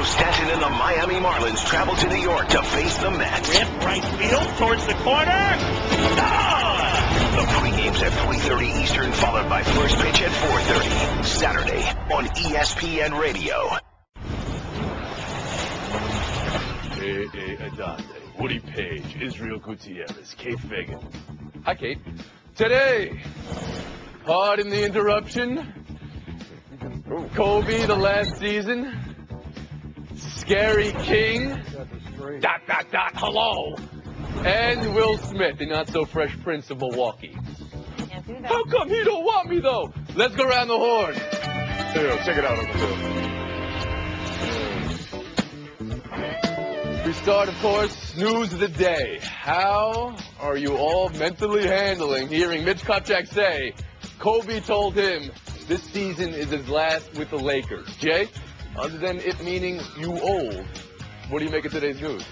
Giancarlo Stanton and the Miami Marlins travel to New York to face the Mets. Rip right field towards the corner. The pregame's at 3:30 Eastern, followed by first pitch at 4:30. Saturday on ESPN Radio. Adante, Woody Page, Israel Gutierrez, Kate Fagan. Hi, Kate. Today, pardon the interruption, Kobe the last season, Scary King, ... hello, and Will Smith, the not-so-fresh Prince of Milwaukee. Can't do that. How come he don't want me, though? Let's go around the horn. Here, check it out, Uncle Phil. We start, of course, news of the day. How are you all mentally handling hearing Mitch Kupchak say Kobe told him this season is his last with the Lakers? Jay, other than it meaning you old, what do you make of today's news?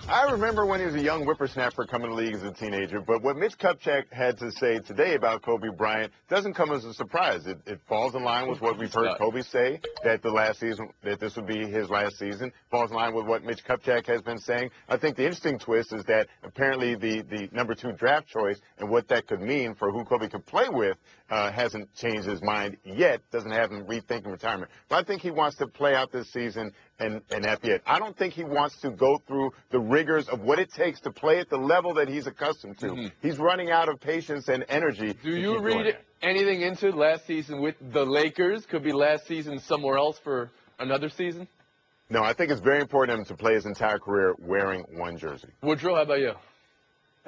I remember when he was a young whippersnapper coming to the league as a teenager, but what Mitch Kupchak had to say today about Kobe Bryant doesn't come as a surprise. It falls in line with what we've heard Kobe say, that the last season, that this would be his last season. Falls in line with what Mitch Kupchak has been saying. I think the interesting twist is that apparently the number 2 draft choice and what that could mean for who Kobe could play with hasn't changed his mind yet, doesn't have him rethinking retirement. But I think he wants to play out this season and that's it. I don't think he wants to go through the rigors of what it takes to play at the level that he's accustomed to. Mm-hmm. He's running out of patience and energy. Do you read anything into last season with the Lakers? Could be last season somewhere else for another season? No, I think it's very important for him to play his entire career wearing one jersey. Woodrow, how about you?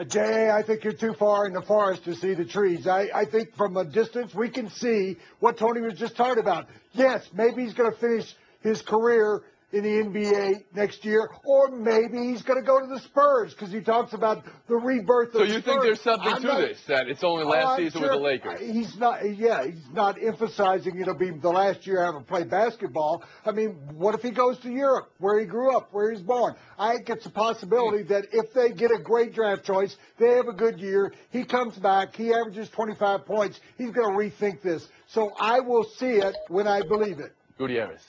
Jay, I think you're too far in the forest to see the trees. I think from a distance we can see what Tony was just talking about. Yes, maybe he's going to finish his career in the NBA next year, or maybe he's going to go to the Spurs because he talks about the rebirth of the Spurs. So you think there's something to this, that it's only last season with the Lakers? He's not emphasizing it'll be the last year I ever play basketball. I mean, what if he goes to Europe, where he grew up, where he's born? I think it's a possibility that if they get a great draft choice, they have a good year, he comes back, he averages 25 points, he's going to rethink this. So I will see it when I believe it. Gutierrez.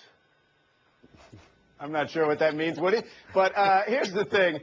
I'm not sure what that means, Woody. But here's the thing.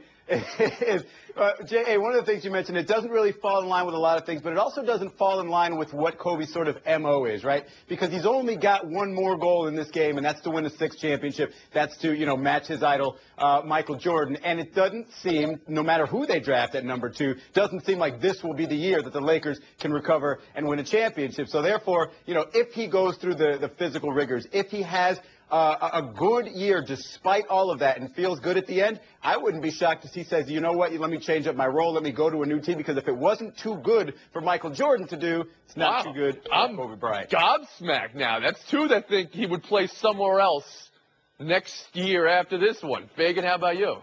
J.A., one of the things you mentioned, it doesn't really fall in line with a lot of things, but it also doesn't fall in line with what Kobe's sort of M.O. is, right? Because he's only got one more goal in this game, and that's to win a 6th championship. That's to, match his idol, Michael Jordan. And it doesn't seem, no matter who they draft at number 2, doesn't seem like this will be the year that the Lakers can recover and win a championship. So therefore, if he goes through the physical rigors, if he has a good year despite all of that and feels good at the end, I wouldn't be shocked if he says, you know what, let me change up my role, let me go to a new team, because if it wasn't too good for Michael Jordan to do, it's not too good for Kobe Bryant. Gobsmacked now. That's 2 that think he would play somewhere else next year after this one. Fagan, how about you?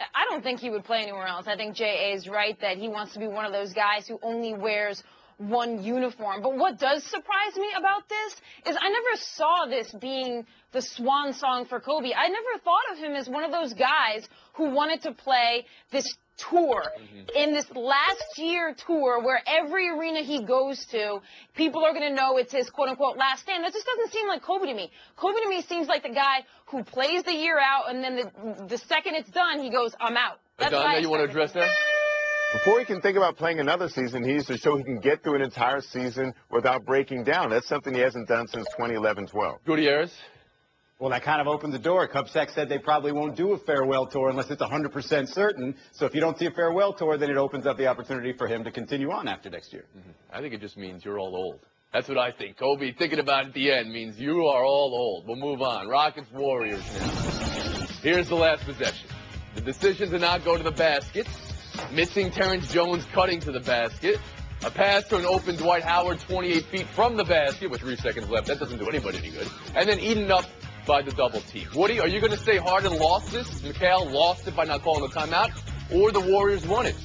I don't think he would play anywhere else. I think J.A. is right that he wants to be one of those guys who only wears one uniform. But what does surprise me about this is I never saw this being the swan song for Kobe. I never thought of him as one of those guys who wanted to play this tour, in this last year tour where every arena he goes to, people are going to know it's his quote-unquote last stand. That just doesn't seem like Kobe to me. Kobe to me seems like the guy who plays the year out, and then the second it's done, he goes, I'm out. That's Don, you want to address that? Before he can think about playing another season, he needs to show he can get through an entire season without breaking down. That's something he hasn't done since 2011-12. Gutierrez? Well, that kind of opens the door. Kupchak said they probably won't do a farewell tour unless it's 100% certain. So if you don't see a farewell tour, then it opens up the opportunity for him to continue on after next year. I think it just means you're all old. That's what I think. Kobe, thinking about it at the end, means you are all old. We'll move on. Rockets, Warriors now. Here's the last possession. The decision to not go to the basket. Missing Terrence Jones cutting to the basket. A pass to an open Dwight Howard 28 feet from the basket with 3 seconds left. That doesn't do anybody any good. And then eaten up by the double team. Woody, are you going to say Harden lost this? McHale lost it by not calling the timeout? Or the Warriors won it?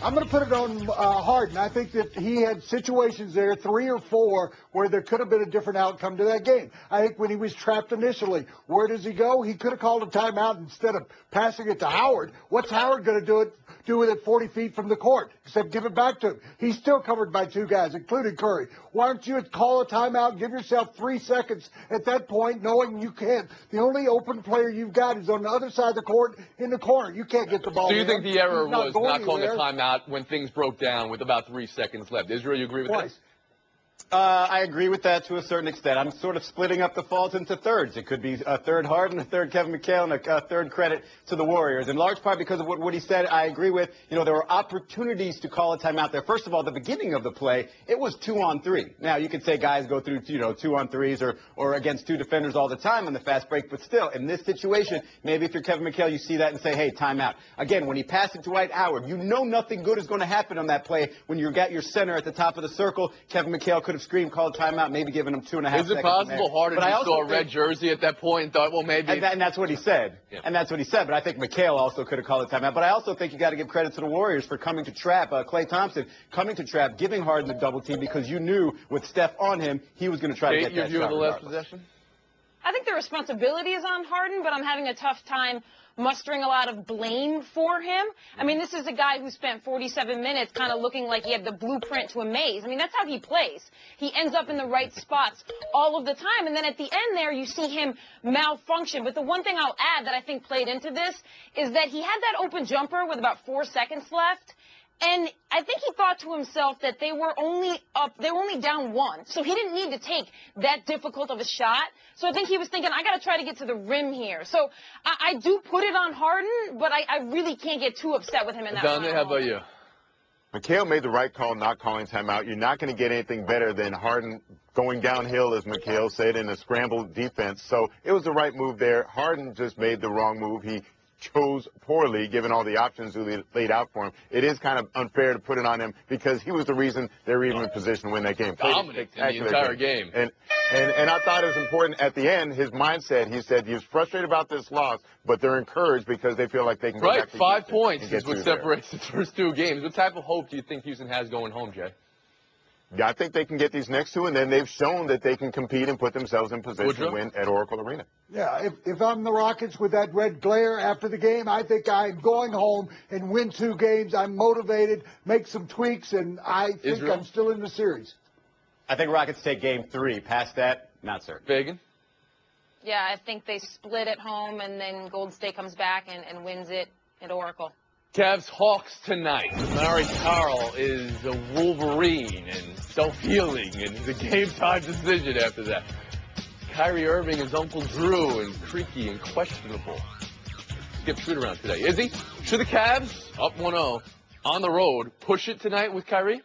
I'm going to put it on Harden. I think that he had situations there, 3 or 4, where there could have been a different outcome to that game. I think when he was trapped initially, where does he go? He could have called a timeout instead of passing it to Howard. What's Howard going to do with it 40 feet from the court, except give it back to him? He's still covered by 2 guys, including Curry. Why don't you call a timeout, give yourself 3 seconds at that point, knowing you can't. The only open player you've got is on the other side of the court in the corner. You can't get the ball. So you think the error was not calling a anywhere. timeout when things broke down with about 3 seconds left? Israel, you agree with this? I agree with that to a certain extent. I'm sort of splitting up the fault into thirds. It could be a third Harden, a third Kevin McHale, and a third credit to the Warriors. In large part because of what he said, I agree with. There were opportunities to call a timeout there. First of all, the beginning of the play, it was 2-on-3. Now, you could say guys go through, 2-on-3s or against 2 defenders all the time on the fast break, but still, in this situation, maybe if you're Kevin McHale, you see that and say, hey, timeout. Again, when he passed it to Dwight Howard, nothing good is going to happen on that play when you've got your center at the top of the circle. Kevin McHale could have screamed, called timeout, maybe giving him 2.5 seconds. Is it possible Harden just saw a red jersey at that point and thought, well, maybe. And that's what he said. Yeah. And that's what he said. But I think McHale also could have called a timeout. But I also think you got to give credit to the Warriors for coming to trap Klay Thompson, coming to trap, giving Harden the double team because you knew with Steph on him, he was going to try to get that shot. Your view of the last possession? I think the responsibility is on Harden, but I'm having a tough time mustering a lot of blame for him. I mean, this is a guy who spent 47 minutes kind of looking like he had the blueprint to a maze. I mean, that's how he plays. He ends up in the right spots all of the time, and then at the end there, you see him malfunction. But the one thing I'll add that I think played into this is that he had that open jumper with about 4 seconds left, and I think he thought to himself that they were only down 1. So he didn't need to take that difficult of a shot. So I think he was thinking, I got to try to get to the rim here. So I do put it on Harden, but I really can't get too upset with him in that Donnie, how about you? McHale made the right call not calling timeout. You're not going to get anything better than Harden going downhill, as McHale said, in a scrambled defense. So it was the right move there. Harden just made the wrong move. He chose poorly, given all the options we laid out for him. It is kind of unfair to put it on him because he was the reason they were even in position to win that game. Dominant in the entire game. And I thought it was important at the end, his mindset. He said he was frustrated about this loss, but they're encouraged because they feel like they can go back to 5 points is what separates there. the first 2 games. What type of hope do you think Houston has going home, Jay? Yeah, I think they can get these next 2, and then they've shown that they can compete and put themselves in position to win at Oracle Arena. Yeah, if I'm the Rockets with that red glare after the game, I think I'm going home and win 2 games. I'm motivated, make some tweaks, and I think I'm still in the series. I think Rockets take game 3. Past that, not certain. Fagan? Yeah, I think they split at home, and then Golden State comes back and wins it at Oracle. Cavs Hawks tonight. Mary Carl is a Wolverine and self-healing, and it's a game-time decision after that. Kyrie Irving is Uncle Drew and creaky and questionable. Skip shoot around today. Is he? Should the Cavs, up 1-0, on the road, push it tonight with Kyrie?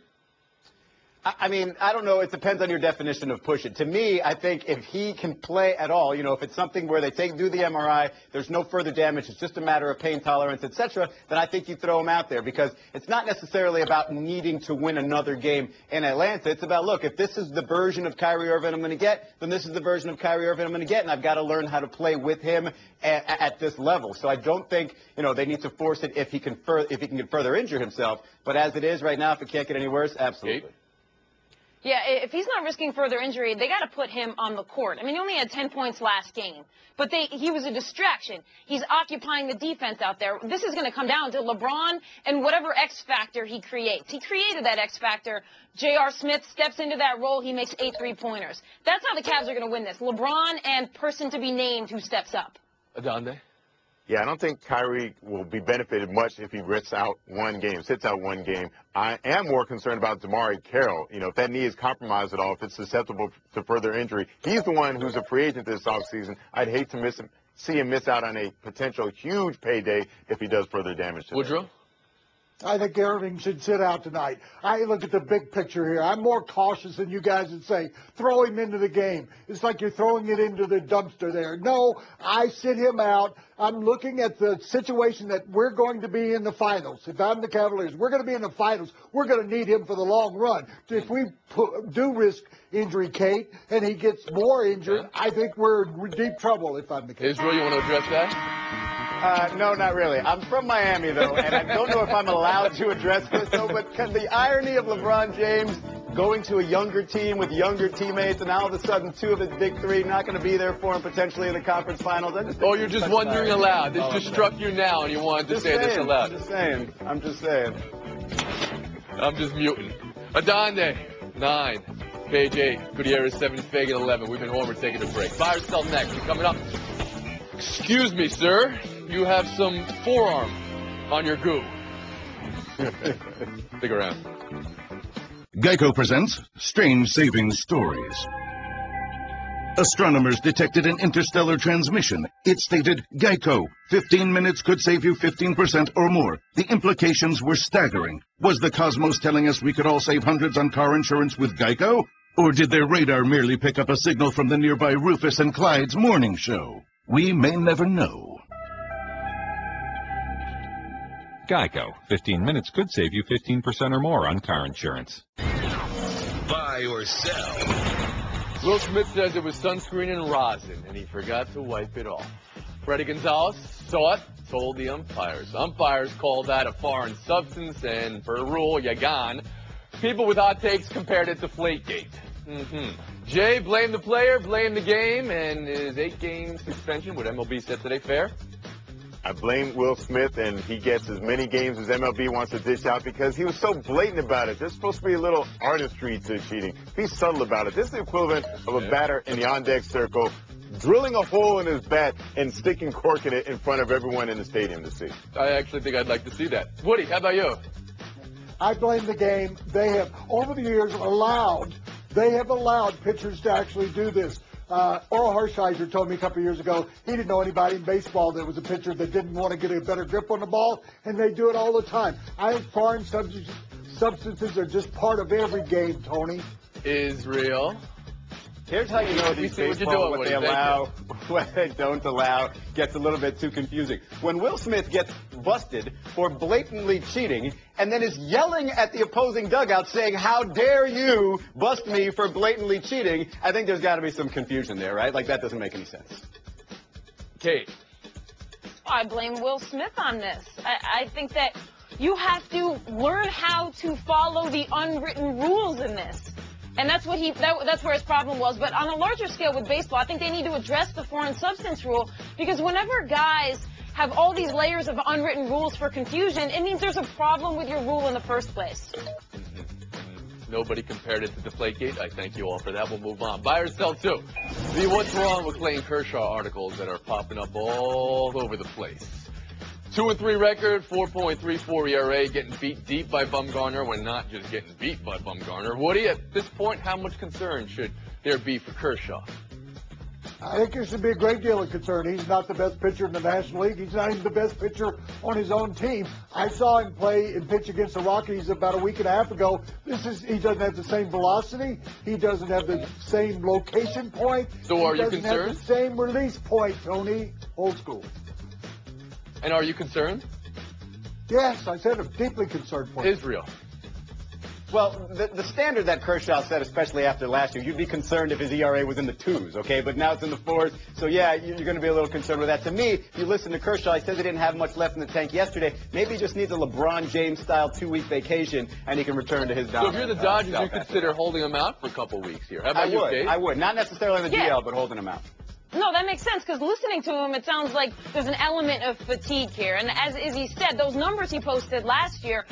I mean, I don't know. It depends on your definition of push it. To me, I think if he can play at all, if it's something where they do the MRI, there's no further damage, it's just a matter of pain tolerance, etc., then I think you throw him out there because it's not necessarily about needing to win another game in Atlanta. It's about, look, if this is the version of Kyrie Irving I'm going to get, then this is the version of Kyrie Irving I'm going to get, and I've got to learn how to play with him at this level. So I don't think, they need to force it if he can further injure himself. But as it is right now, if it can't get any worse, absolutely. Yeah, if he's not risking further injury, they got to put him on the court. I mean, he only had 10 points last game, but he was a distraction. He's occupying the defense out there. This is going to come down to LeBron and whatever X factor he creates. He created that X factor. J.R. Smith steps into that role. He makes 8 3-pointers. That's how the Cavs are going to win this. LeBron and person to be named who steps up. Adonde? Yeah, I don't think Kyrie will be benefited much if he sits out one game. I am more concerned about DeMarre Carroll. If that knee is compromised at all, if it's susceptible to further injury, he's the one who's a free agent this offseason. I'd hate to see him miss out on a potential huge payday if he does further damage to Woodrow? I think Irving should sit out tonight. I look at the big picture here. I'm more cautious than you guys would say. Throw him into the game. It's like you're throwing it into the dumpster there. No, I sit him out. I'm looking at the situation that we're going to be in the finals. If I'm the Cavaliers, we're going to be in the finals. We're going to need him for the long run. If we do risk injury, Kate, and he gets more injured, I think we're in deep trouble if I'm the Cavaliers. Israel, you want to address that? No, not really. I'm from Miami, though, and I don't know if I'm allowed to address this, though, but the irony of LeBron James going to a younger team with younger teammates, and all of a sudden 2 of his big 3 not going to be there for him potentially in the conference finals. Oh, you're just wondering aloud. This just struck you now, and you wanted to say this aloud. I'm just saying. I'm just muting. Adonde, 9. Page 8. Gutierrez, 7. Fagan, 11. We've been Homer taking a break. Buy or sell next. You're coming up. Excuse me, sir. You have some forearm on your goo. Stick around. Geico presents Strange Savings Stories. Astronomers detected an interstellar transmission. It stated, Geico, 15 minutes could save you 15% or more. The implications were staggering. Was the cosmos telling us we could all save hundreds on car insurance with Geico? Or did their radar merely pick up a signal from the nearby Rufus and Clyde's morning show? We may never know. Geico. 15 minutes could save you 15% or more on car insurance. Buy or sell. Will Smith says it was sunscreen and rosin, and he forgot to wipe it off. Freddie Gonzalez saw it, told the umpires. Umpires called that a foreign substance, and per rule, you're gone. People with hot takes compared it to Deflategate. Jay blamed the player, blamed the game, and his 8-game suspension with MLB set today fair? I blame Will Smith, and he gets as many games as MLB wants to dish out because he was so blatant about it. There's supposed to be a little artistry to cheating. Be subtle about it. This is the equivalent of a batter in the on-deck circle drilling a hole in his bat and sticking cork in it in front of everyone in the stadium to see. I actually think I'd like to see that. Woody, how about you? I blame the game. They have, over the years, allowed pitchers to actually do this. Oral Hershiser told me a couple of years ago he didn't know anybody in baseball that was a pitcher that didn't want to get a better grip on the ball, and they do it all the time. I think foreign substances are just part of every game, Tony. Israel. Here's how you know these baseball, what they allow, what they don't allow, gets a little bit too confusing. When Will Smith gets busted for blatantly cheating and then is yelling at the opposing dugout saying, how dare you bust me for blatantly cheating, I think there's got to be some confusion there, right? Like, that doesn't make any sense. Kate. I blame Will Smith on this. I think that you have to learn how to follow the unwritten rules in this. And that's what that's where his problem was. But on a larger scale with baseball, I think they need to address the foreign substance rule, because whenever guys have all these layers of unwritten rules for confusion, it means there's a problem with your rule in the first place. Nobody compared it to Deflategate. I thank you all for that. We'll move on. Buy or sell, too. The What's Wrong with Clayton Kershaw articles that are popping up all over the place. 2-3 record, 4.34 ERA, getting beat deep by Bumgarner when not just getting beat by Bumgarner. Woody, at this point, how much concern should there be for Kershaw? I think there should be a great deal of concern. He's not the best pitcher in the National League. He's not even the best pitcher on his own team. I saw him play and pitch against the Rockies about a week and a half ago. He doesn't have the same velocity. He doesn't have the same location point. So are you concerned? He doesn't have the same release point, Tony. Old school. And are you concerned? Yes, I said I'm deeply concerned for him. Israel. Well, the standard that Kershaw set, especially after last year, you'd be concerned if his ERA was in the 2s, okay? But now it's in the 4s. So, yeah, you're going to be a little concerned with that. To me, if you listen to Kershaw, he says he didn't have much left in the tank yesterday. Maybe he just needs a LeBron James-style 2-week vacation, and he can return to his dominance. So if you're the Dodgers, you consider holding him out for a couple weeks here. How about you, Kate? I would. Not necessarily in the DL, but holding him out. No, that makes sense, because listening to him, it sounds like there's an element of fatigue here. And as Izzy said, those numbers he posted last year,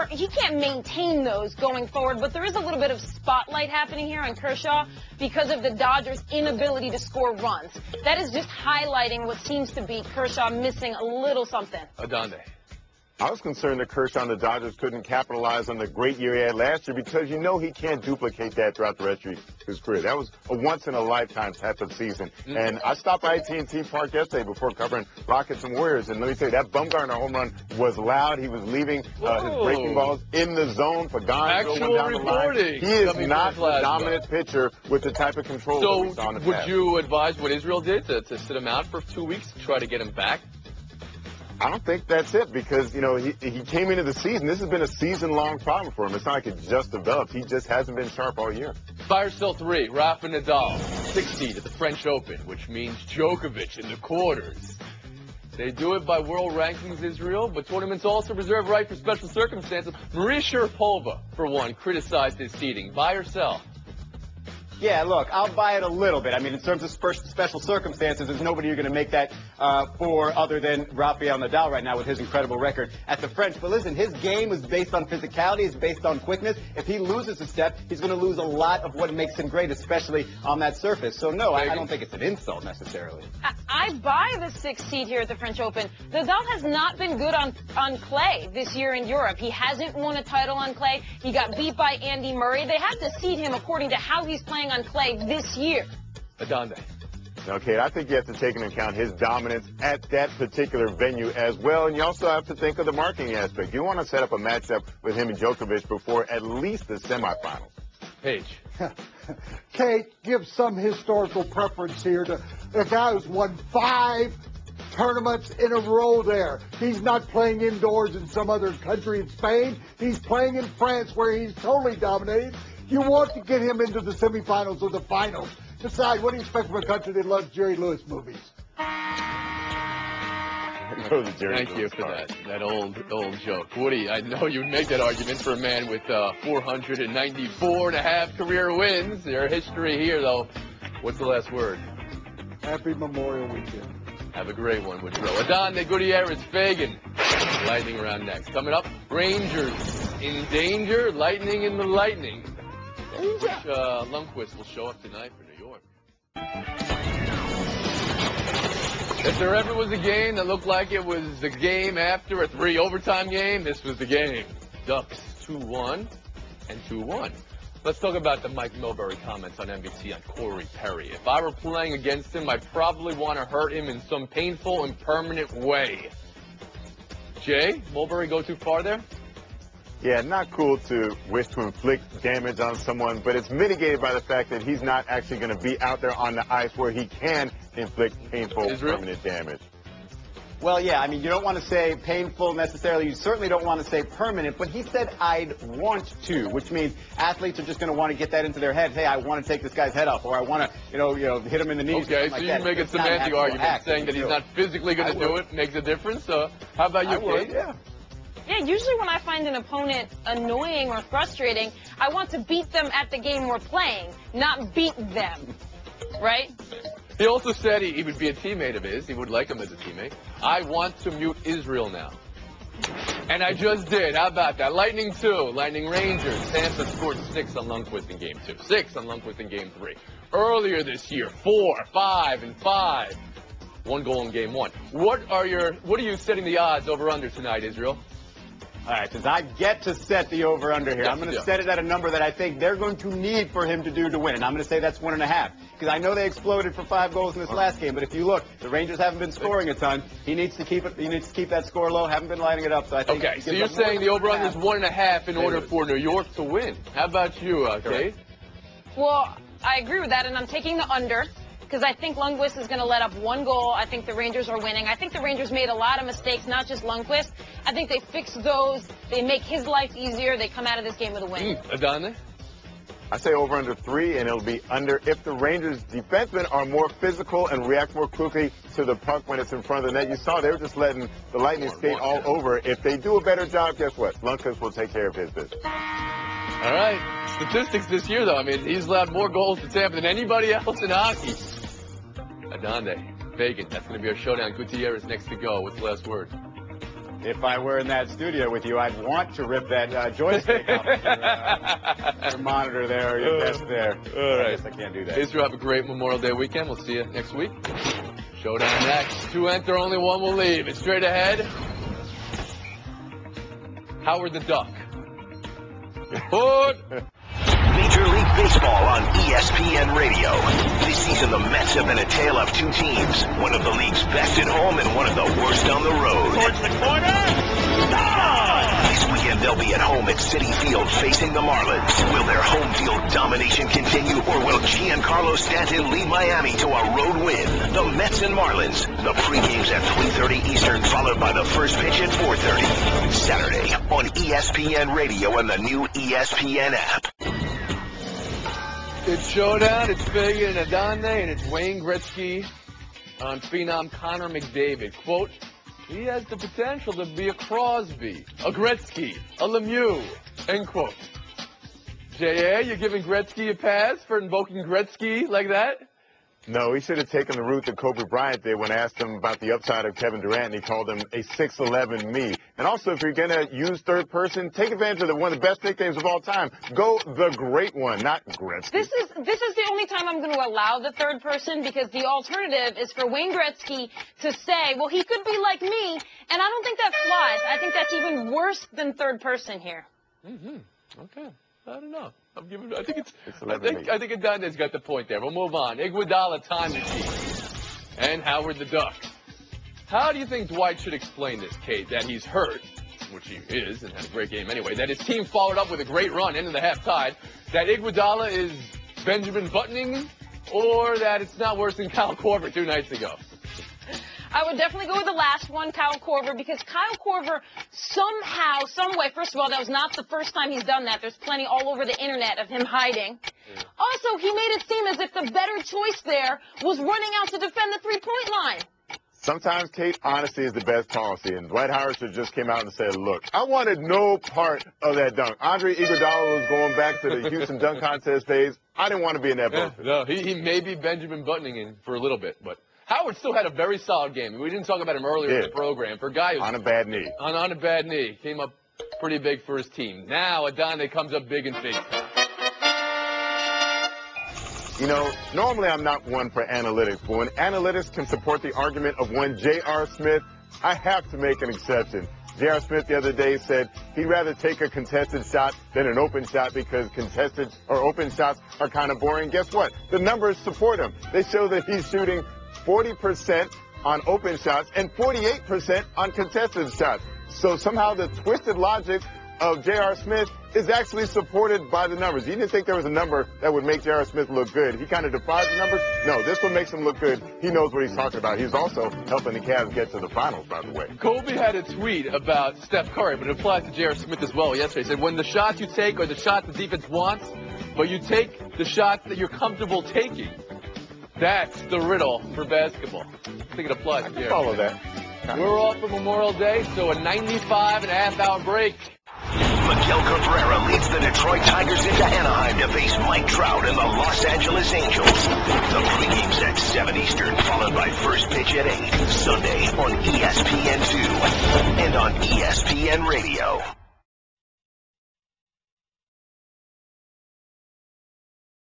he can't maintain those going forward. But there is a little bit of spotlight happening here on Kershaw because of the Dodgers' inability to score runs. That is just highlighting what seems to be Kershaw missing a little something. Adonde. I was concerned that Kershaw and the Dodgers couldn't capitalize on the great year he had last year because you know he can't duplicate that throughout the rest of his career. That was a once-in-a-lifetime type of season. And I stopped by AT&T Park yesterday before covering Rockets and Warriors, and let me tell you, that Bumgarner home run was loud. He was leaving his breaking balls in the zone for Gonzo down the line. He is not the dominant pitcher with the type of control that we saw in the past. Would you advise what Israel did to sit him out for 2 weeks to try to get him back? I don't think that's it because, you know, he came into the season. This has been a season-long problem for him. It's not like it just developed. He just hasn't been sharp all year. Buy or sell 3. Rafa Nadal, 60 at the French Open, which means Djokovic in the quarters. They do it by world rankings, Israel, but tournaments also reserve right for special circumstances. Maria Sharapova, for one, criticized his seeding. Buy or sell? Yeah, look, I'll buy it a little bit. I mean, in terms of special circumstances, there's nobody you're going to make that for other than Rafael Nadal right now with his incredible record at the French. But listen, his game is based on physicality, it's based on quickness. If he loses a step, he's going to lose a lot of what makes him great, especially on that surface. So, no, I don't think it's an insult necessarily. I buy the 6th seed here at the French Open. Nadal has not been good on clay this year in Europe. He hasn't won a title on clay. He got beat by Andy Murray. They have to seed him according to how he's playing on clay this year. Adonde. Okay, I think you have to take into account his dominance at that particular venue as well, and you also have to think of the marketing aspect. You want to set up a matchup with him and Djokovic before at least the semifinals. Paige. Kate, give some historical preference here to a guy who's won 5 tournaments in a row there. He's not playing indoors in some other country in Spain. He's playing in France where he's totally dominated. You want to get him into the semifinals or the finals. Decide, what do you expect from a country that loves Jerry Lewis movies? Thank you for that old joke. Woody, I know you would make that argument for a man with 494.5 career wins. Your history here, though. What's the last word? Happy Memorial Weekend. Have a great one, Woodrow. Adonde Gutierrez, Fagan. Lightning round next. Coming up, Rangers in danger, Lightning in the Lightning. Lundqvist will show up tonight for New York. If there ever was a game that looked like it was the game after a 3 overtime game, this was the game. Ducks 2-1 and 2-1. Let's talk about the Mike Milbury comments on NBC on Corey Perry. If I were playing against him, I'd probably want to hurt him in some painful and permanent way. Jay, Milbury go too far there? Yeah, not cool to wish to inflict damage on someone, but it's mitigated by the fact that he's not actually going to be out there on the ice where he can inflict painful, permanent damage. Well, yeah, I mean, you don't want to say painful necessarily. You certainly don't want to say permanent, but he said, I'd want to, which means athletes are just going to want to get that into their head. Hey, I want to take this guy's head off, or I want to, hit him in the knees. Okay, so you make a semantic argument saying that he's not physically going to do it makes a difference. How about you, Kate? Yeah. Yeah, usually when I find an opponent annoying or frustrating, I want to beat them at the game we're playing, not beat them, right? He also said he would be a teammate of his. He would like him as a teammate. I want to mute Israel now. And I just did. How about that? Lightning 2, Lightning Rangers. Tampa scored 6 on Lundqvist in Game 2. 6 on Lundqvist in Game 3. Earlier this year, 4, 5, and 5. 1 goal in Game 1. What are you setting the odds over under tonight, Israel? All right, since I get to set the over-under here, I'm going to set it at a number that I think they're going to need for him to do to win. And I'm going to say that's 1.5. Because I know they exploded for 5 goals in this last game. But if you look, the Rangers haven't been scoring a ton. He needs to keep it. He needs to keep that score low. Haven't been lighting it up. So I think. Okay, so you're saying the over-under is 1.5 in order for New York to win. How about you, Kate? Well, I agree with that, and I'm taking the under. Because I think Lundqvist is going to let up 1 goal. I think the Rangers are winning. I think the Rangers made a lot of mistakes, not just Lundqvist. I think they fix those. They make his life easier. They come out of this game with a win. Adonde? I say over under 3, and it'll be under if the Rangers' defensemen are more physical and react more quickly to the puck when it's in front of the net. You saw they were just letting the Lightning skate all over. If they do a better job, guess what? Lundqvist will take care of his business. All right. Statistics this year, though. I mean, he's allowed more goals to Tampa than anybody else in hockey. Adonde, Fagan, that's going to be our showdown. Gutierrez next to go. What's the last word? If I were in that studio with you, I'd want to rip that joystick off your monitor there or your desk there. All right. I guess I can't do that. Israel, have a great Memorial Day weekend. We'll see you next week. Showdown next. 2 enter, only 1 will leave. It's straight ahead. Howard the Duck. Hood. Major League Baseball on ESPN Radio. This season, the Mets have been a tale of 2 teams. One of the league's best at home and one of the worst on the road. Towards the corner. This weekend, they'll be at home at Citi Field facing the Marlins. Will their home field domination continue, or will Giancarlo Stanton lead Miami to a road win? The Mets and Marlins. The pregame's at 3:30 Eastern, followed by the first pitch at 4:30. Saturday on ESPN Radio and the new ESPN app. It's showdown, it's Fagan and Adonde, and it's Wayne Gretzky on phenom Connor McDavid. Quote, he has the potential to be a Crosby, a Gretzky, a Lemieux, end quote. J.A., you're giving Gretzky a pass for invoking Gretzky like that? No, he should have taken the route that Kobe Bryant did when asked him about the upside of Kevin Durant, and he called him a 6'11" me. And also, if you're going to use third person, take advantage of one of the best nicknames of all time. Go the great one, not Gretzky. This is the only time I'm going to allow the third person, because the alternative is for Wayne Gretzky to say, well, he could be like me, and I don't think that flies. I think that's even worse than third person here. Mm-hmm. Okay. I don't know. I think Adana's got the point there. We'll move on. Iguodala time machine. And Howard the Duck. How do you think Dwight should explain this, Kate, that he's hurt, which he is, and had a great game anyway, that his team followed up with a great run into the half tide, that Iguodala is Benjamin Buttoning, or that it's not worse than Kyle Korver 2 nights ago? I would definitely go with the last one, Kyle Korver, because Kyle Korver somehow, some way, first of all, that was not the first time he's done that. There's plenty all over the internet of him hiding. Yeah. Also, he made it seem as if the better choice there was running out to defend the three-point line. Sometimes, Kate, honesty is the best policy, and Dwight Howard just came out and said, look, I wanted no part of that dunk. Andre Iguodala was going back to the Houston dunk contest days. I didn't want to be in that boat. No, he may be Benjamin Buttoning in for a little bit, but Howard still had a very solid game. We didn't talk about him earlier in the program. For a guy who's on a bad knee. On a bad knee. Came up pretty big for his team. Now Adana comes up big in face. You know, normally I'm not one for analytics, but when analytics can support the argument of one J.R. Smith, I have to make an exception. J.R. Smith the other day said he'd rather take a contested shot than an open shot because contested or open shots are kind of boring. Guess what? The numbers support him. They show that he's shooting 40% on open shots and 48% on contested shots. So somehow the twisted logic of J.R. Smith is actually supported by the numbers. You didn't think there was a number that would make J.R. Smith look good. He kind of defies the numbers. No, this one makes him look good. He knows what he's talking about. He's also helping the Cavs get to the finals, by the way. Kobe had a tweet about Steph Curry, but it applies to J.R. Smith as well yesterday. He said, when the shots you take are the shots the defense wants, but you take the shots that you're comfortable taking, that's the riddle for basketball. I think it applies to J.R. Follow that. We're off for Memorial Day, so a 95.5-hour break. Miguel Cabrera leads the Detroit Tigers into Anaheim to face Mike Trout and the Los Angeles Angels. The pregame's at 7 Eastern, followed by first pitch at 8, Sunday on ESPN2 and on ESPN Radio.